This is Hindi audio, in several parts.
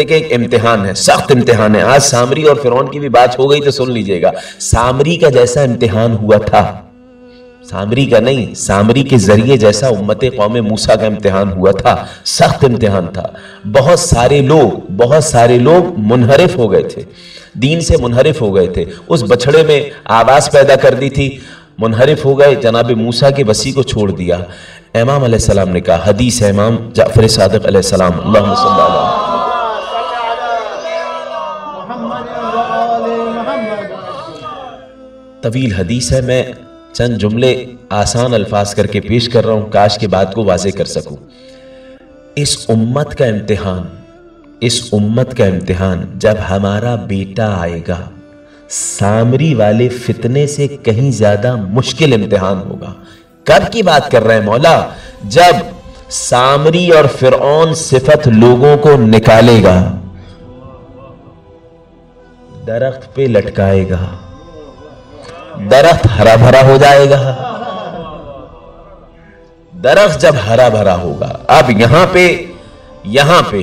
देखिए एक इम्तिहान है, सख्त इम्तिहान है। आज सामरी और फिरौन की भी बात हो गई तो सुन लीजिएगा। सामरी का जैसा इम्तिहान हुआ था, सामरी का नहीं, सामरी के जरिए जैसा उम्मत कौमे मूसा का इम्तिहान हुआ था, सख्त इम्तिहान था। बहुत सारे लोग मुनहरिफ हो गए थे, दीन से मुनहरिफ हो गए थे। उस बछड़े में आवाज पैदा कर दी थी, मुनहरिफ हो गए, जनाब मूसा के वसी को छोड़ दिया। इमाम अलैहिस्सलाम ने कहा, हदीस है इमाम जाफर सादिक अलैहिस्सलाम, अल्लाहुम्मा सल्ली अला, तवील हदीस है, मैं चंद जुमले आसान अल्फाज करके पेश कर रहा हूं, काश के बात को वाजे कर सकूं। इस उम्मत का इम्तिहान जब हमारा बेटा आएगा, सामरी वाले फितने से कहीं ज्यादा मुश्किल इम्तिहान होगा। कब की बात कर रहे हैं मौला? जब सामरी और फिरौन सिफत लोगों को निकालेगा, दरख्त पे लटकाएगा, दरख्त हरा भरा हो जाएगा। दरख्त जब हरा भरा होगा, अब यहां पे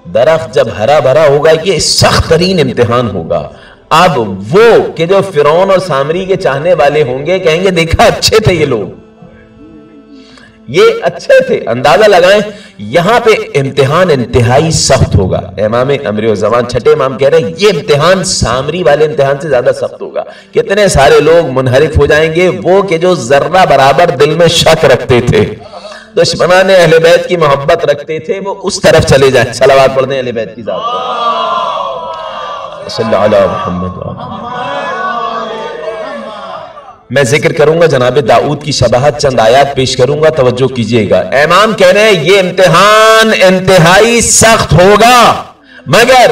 दरख्त जब हरा भरा होगा, ये सख्त तरीन इम्तिहान होगा। अब वो कि जो फिरौन और सामरी के चाहने वाले होंगे, कहेंगे देखा अच्छे थे ये लोग, ये अच्छे थे। अंदाजा लगाएं, यहां पे इम्तिहान इंतहाई सख्त होगा। इमाम अमर ज़मान छठे इमाम कह रहे हैं ये इम्तिहान सामरी वाले इम्तिहान से ज्यादा सख्त होगा। कितने सारे लोग मुनहरिफ हो जाएंगे, वो कि जो जर्रा बराबर दिल में शक रखते थे, दुश्मनाने अहले बैत की मोहब्बत रखते थे, वो उस तरफ चले जाए। सलावत पढ़ दें अहले बैत की जात पर। सल्लल्लाहु अलैहि मुहम्मद। मैं जिक्र करूंगा जनाब दाऊद की शबाहत, चंद आयात पेश करूंगा, तवज्जो कीजिएगा। इमाम कह रहे हैं ये इम्तिहान इंतहाई सख्त होगा, मगर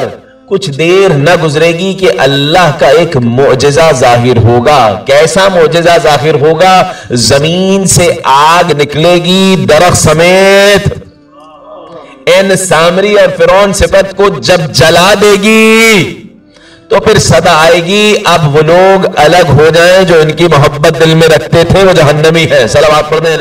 कुछ देर न गुजरेगी कि अल्लाह का एक मोअजिजा जाहिर होगा। कैसा मोअजिजा जाहिर होगा? जमीन से आग निकलेगी दरख्त समेत, इन सामरी और फिरौन सिफत को जब जला देगी तो फिर सदा आएगी, अब वो लोग अलग हो जाएं जो इनकी मोहब्बत दिल में रखते थे, वो जहन्नमी है। सलावत पढ़ने